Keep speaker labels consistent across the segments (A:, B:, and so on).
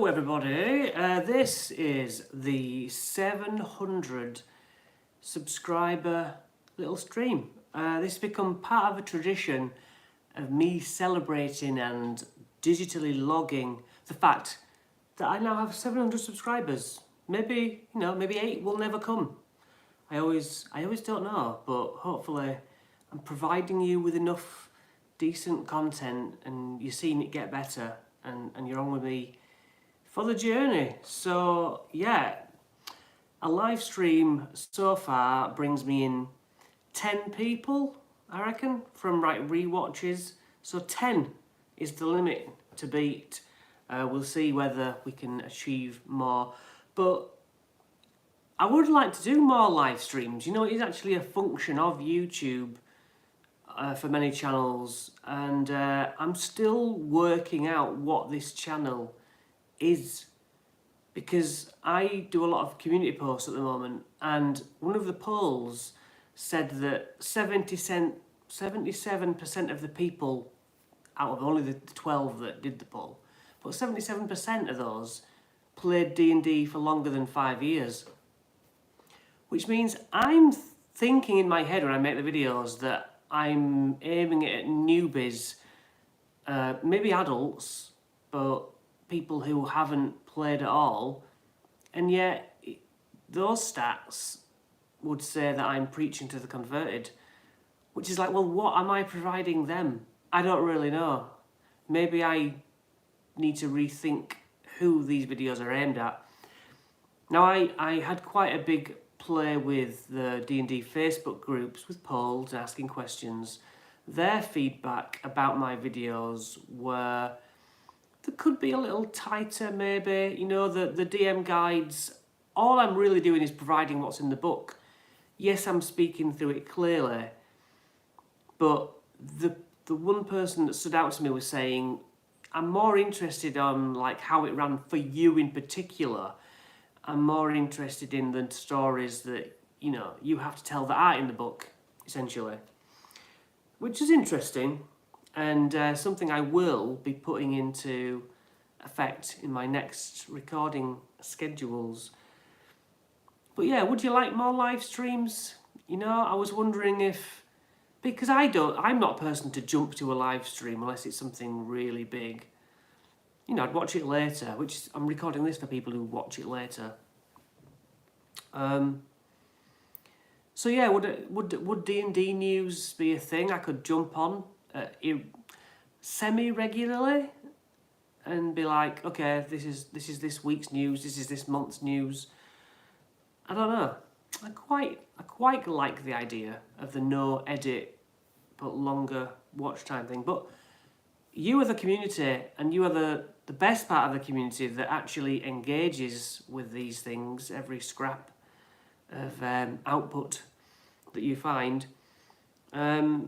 A: Hello everybody, this is the 700 subscriber little stream. This has become part of a tradition of me celebrating and digitally logging the fact that I now have 700 subscribers. Maybe, maybe 8 will never come. I always don't know, but hopefully I'm providing you with enough decent content and you're seeing it get better and you're on with me for the journey. So yeah, a live stream so far brings me in 10 people, I reckon, from rewatches. So 10 is the limit to beat. We'll see whether we can achieve more. But I would like to do more live streams. It is actually a function of YouTube for many channels. And I'm still working out what this channel is, because I do a lot of community posts at the moment, and one of the polls said that 77% of the people, out of only the 12 that did the poll, but 77% of those played D&D for longer than 5 years. Which means I'm thinking in my head when I make the videos that I'm aiming it at newbies, maybe adults, but people who haven't played at all, and yet those stats would say that I'm preaching to the converted, which is like, well, what am I providing them? I don't really know. Maybe I need to rethink who these videos are aimed at. Now, I had quite a big play with the D&D Facebook groups with polls and asking questions. Their feedback about my videos were that could be a little tighter, maybe. The DM guides, all I'm really doing is providing what's in the book. Yes, I'm speaking through it clearly, but the one person that stood out to me was saying, I'm more interested on how it ran for you in particular. I'm more interested in the stories that, you have to tell that aren't in the book, essentially. Which is interesting. And something I will be putting into effect in my next recording schedules. But yeah, would you like more live streams? I was wondering if, because I'm not a person to jump to a live stream unless it's something really big. I'd watch it later, I'm recording this for people who watch it later. So yeah, would D&D news be a thing I could jump on semi-regularly and be like, okay, this is this week's news, this is this month's news? I don't know. I quite like the idea of the no edit but longer watch time thing. But you are the community, and you are the best part of the community that actually engages with these things, every scrap of output that you find.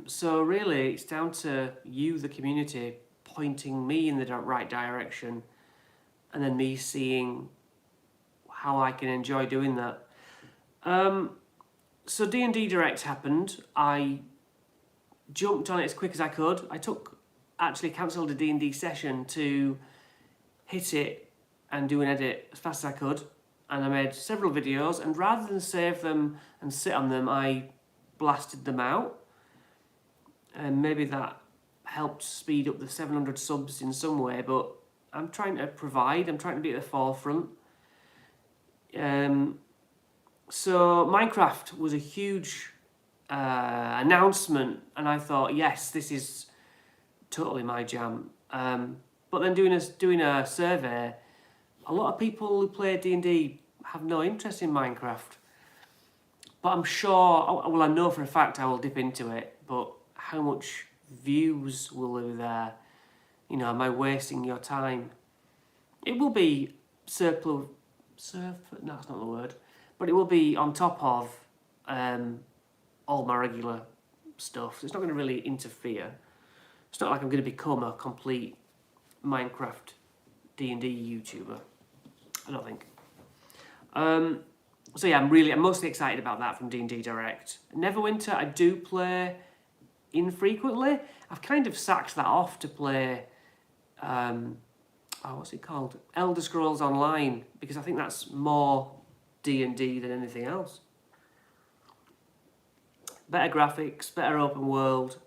A: So really, it's down to you, the community, pointing me in the right direction, and then me seeing how I can enjoy doing that. So D&D Direct happened. I jumped on it as quick as I could. I cancelled a D&D session to hit it and do an edit as fast as I could. And I made several videos, and rather than save them and sit on them, I blasted them out. And maybe that helped speed up the 700 subs in some way, but I'm trying to provide, I'm trying to be at the forefront. So Minecraft was a huge announcement, and I thought, yes, this is totally my jam. But then doing a survey, a lot of people who play D&D have no interest in Minecraft. But I'm sure, I know for a fact I will dip into it, but how much views will be there? Am I wasting your time? It will be no, that's not the word. But it will be on top of all my regular stuff. So it's not going to really interfere. It's not like I'm going to become a complete Minecraft D&D YouTuber. I don't think. So yeah, I'm mostly excited about that from D&D Direct. Neverwinter, I do play infrequently. I've kind of sacked that off to play what's it called? Elder Scrolls Online, because I think that's more D&D than anything else. Better graphics, better open world,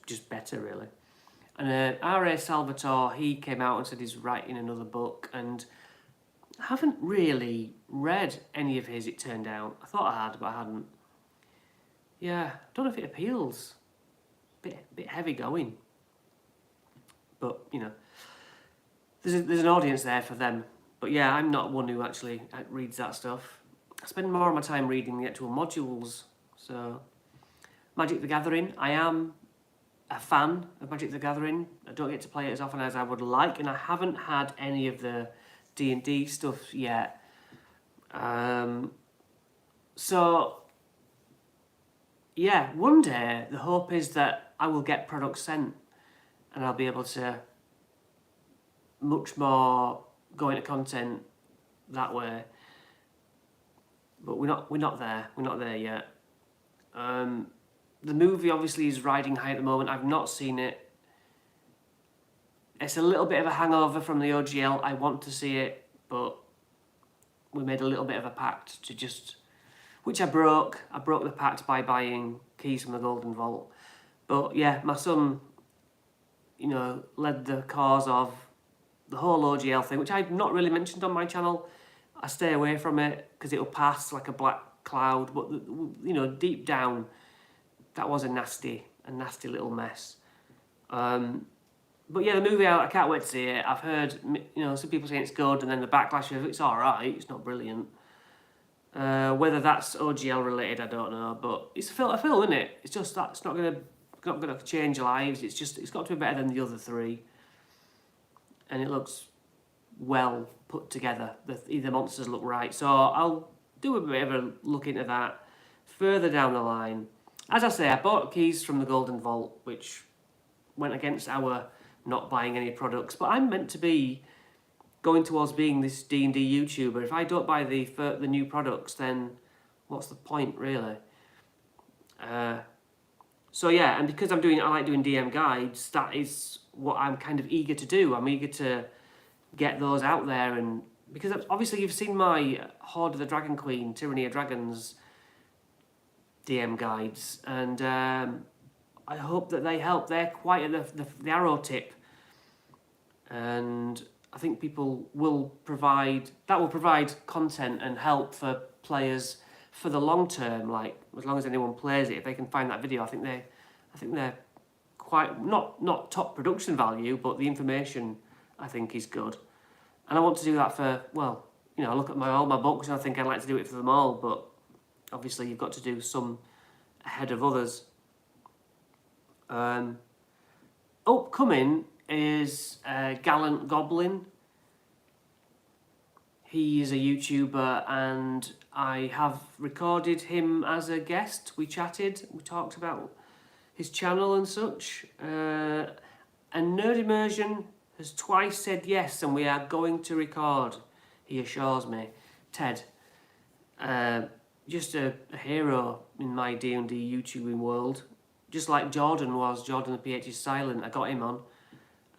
A: just better really. And R.A. Salvatore, he came out and said he's writing another book, and I haven't really read any of his, it turned out. I thought I had, but I hadn't. Yeah, don't know if it appeals. Bit heavy going. But, there's an audience there for them. But yeah, I'm not one who actually reads that stuff. I spend more of my time reading the actual modules. So, Magic the Gathering, I am a fan of Magic the Gathering. I don't get to play it as often as I would like, and I haven't had any of the D&D stuff yet. So, yeah, one day the hope is that I will get products sent and I'll be able to much more go into content that way. But we're not there yet. The movie obviously is riding high at the moment. I've not seen it. It's a little bit of a hangover from the OGL. I want to see it, but we made a little bit of a pact to just, which I broke. I broke the pact by buying keys from the Golden Vault. But yeah, my son, led the cause of the whole OGL thing, which I've not really mentioned on my channel. I stay away from it because it'll pass like a black cloud. But deep down, that was a nasty little mess. But yeah, the movie, I can't wait to see it. I've heard, some people saying it's good, and then the backlash of it's alright, it's not brilliant. Whether that's OGL related, I don't know, but it's a film, isn't it? It's just that it's not gonna change lives. It's got to be better than the other three, and it looks well put together. The monsters look right, so I'll do a bit of a look into that further down the line. As I say, I bought keys from the Golden Vault, which went against our not buying any products, but I'm meant to be going towards being this D&D YouTuber. If I don't buy the new products, then what's the point, really? So yeah, and because I like doing DM guides, that is what I'm kind of eager to do. I'm eager to get those out there, and because obviously you've seen my Horde of the Dragon Queen, Tyranny of Dragons DM guides, and I hope that they help. They're quite at the arrow tip, and I think people will provide content and help for players for the long term. Like, as long as anyone plays it, if they can find that video, I think they're quite not top production value, but the information I think is good. And I want to do that for, I look at all my books and I think I'd like to do it for them all, but obviously you've got to do some ahead of others. Upcoming is Gallant Goblin. He is a YouTuber and I have recorded him as a guest. We chatted, we talked about his channel and such. And Nerd Immersion has twice said yes, and we are going to record, he assures me. Ted, just a hero in my D&D YouTubing world. Just like Jordan the PH is silent, I got him on.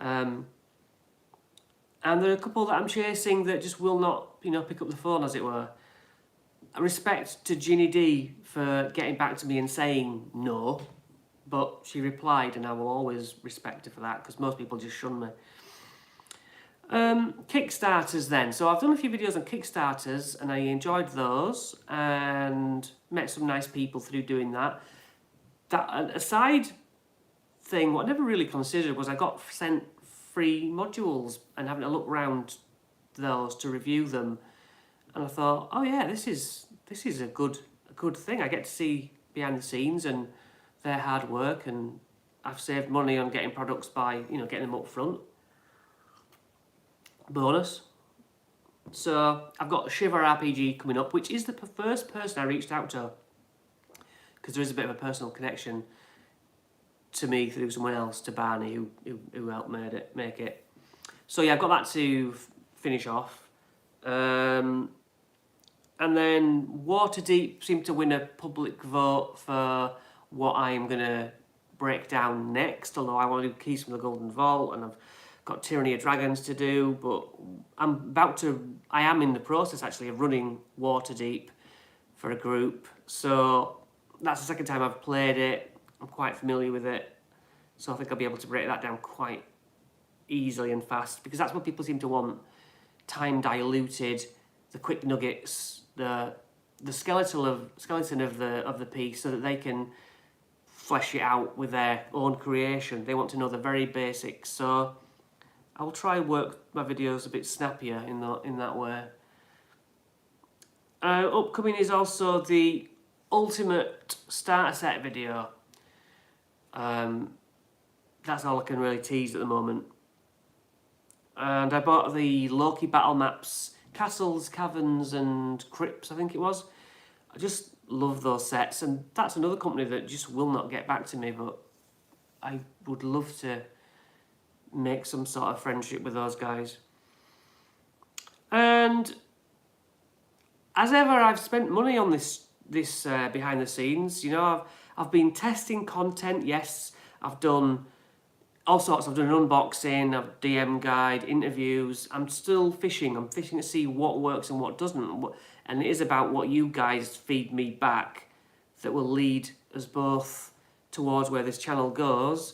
A: And there are a couple that I'm chasing that just will not, pick up the phone, as it were. Respect to Ginny D for getting back to me and saying no, but she replied, and I will always respect her for that, because most people just shun me. Kickstarters then. So I've done a few videos on Kickstarters, and I enjoyed those, and met some nice people through doing that. A side thing, what I never really considered, was I got sent free modules, and having a look around those to review them, and I thought, oh yeah, this is a good thing. I get to see behind the scenes and their hard work, and I've saved money on getting products by getting them up front. Bonus. So I've got Shiver RPG coming up, which is the first person I reached out to, because there is a bit of a personal connection to me through someone else, to Barney, who helped make it. So yeah, I've got that to finish off. And then Waterdeep seemed to win a public vote for what I'm going to break down next, although I want to do keys from the Golden Vault, and I've got Tyranny of Dragons to do, but I am in the process actually of running Waterdeep for a group. So that's the second time I've played it. I'm quite familiar with it. So I think I'll be able to break that down quite easily and fast, because that's what people seem to want. Time diluted, the quick nuggets, the skeleton of the piece, so that they can flesh it out with their own creation. They want to know the very basics. So I'll try work my videos a bit snappier in that way. Upcoming is also the ultimate starter set video. That's all I can really tease at the moment. And I bought the Loki battle maps, Castles, Caverns and Crypts, I think it was. I just love those sets, and that's another company that just will not get back to me, but I would love to make some sort of friendship with those guys. And as ever, I've spent money on this behind the scenes. You know, I've been testing content. Yes, I've done all sorts. I've done an unboxing, I've DM guide, interviews. I'm still fishing. I'm fishing to see what works and what doesn't. And it is about what you guys feed me back that will lead us both towards where this channel goes.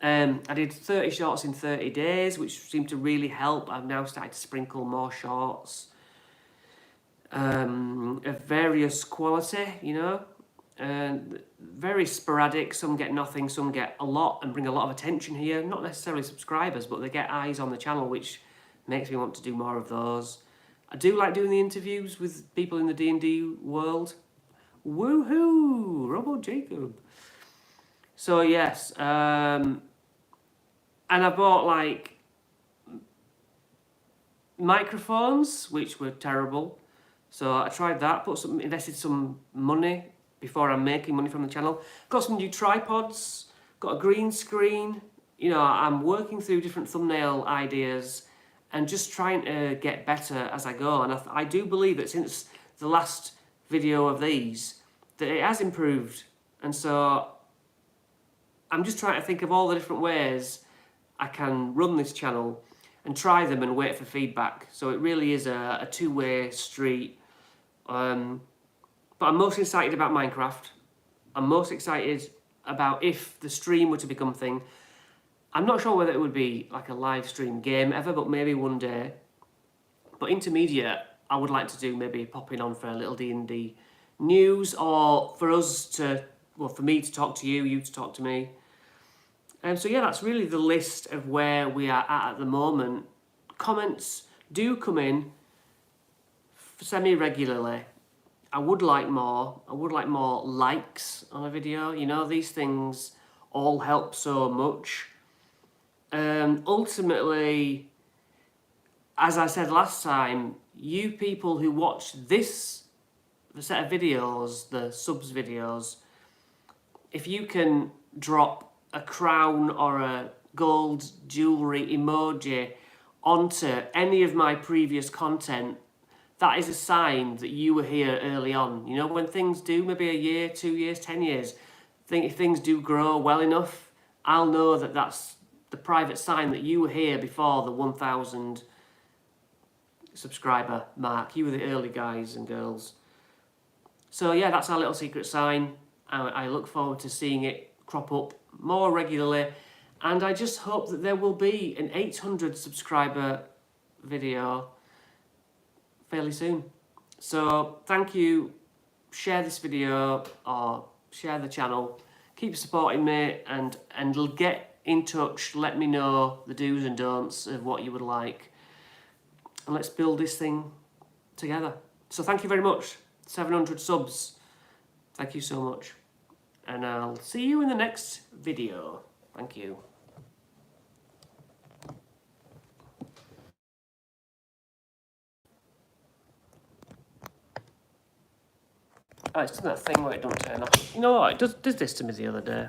A: I did 30 shorts in 30 days, which seemed to really help. I've now started to sprinkle more shorts of various quality, you know, and very sporadic. Some get nothing, some get a lot and bring a lot of attention here. Not necessarily subscribers, but they get eyes on the channel, which makes me want to do more of those. I do like doing the interviews with people in the D&D world. Woohoo! Robo Jacob. So yes, and I bought like microphones, which were terrible. So I tried that, invested some money before I'm making money from the channel. Got some new tripods, got a green screen. You know, I'm working through different thumbnail ideas and just trying to get better as I go. And I do believe that since the last video of these, that it has improved. And so I'm just trying to think of all the different ways I can run this channel and try them and wait for feedback. So it really is a two-way street. But I'm most excited about Minecraft. I'm most excited about if the stream were to become a thing. I'm not sure whether it would be like a live stream game ever, but maybe one day. But intermediate, I would like to do maybe popping on for a little D&D news, or for us to, well, for me to talk to you, you to talk to me. So yeah, that's really the list of where we are at the moment. Comments do come in semi-regularly. I would like more. I would like more likes on a video. You know, these things all help so much. Ultimately, as I said last time, you people who watch the set of videos, the subs videos, if you can drop a crown or a gold jewellery emoji onto any of my previous content, that is a sign that you were here early on. You know, when things do, maybe a year, 2 years, 10 years, if things do grow well enough, I'll know that that's the private sign that you were here before the 1,000 subscriber mark. You were the early guys and girls. So yeah, that's our little secret sign. I look forward to seeing it crop up more regularly, and I just hope that there will be an 800 subscriber video fairly soon. So thank you. Share this video or share the channel. Keep supporting me, and get in touch. Let me know the do's and don'ts of what you would like, and let's build this thing together. So thank you very much. 700 subs. Thank you so much. And I'll see you in the next video. Thank you. Oh, it's done that thing where it don't turn off. You know what? It does this to me the other day.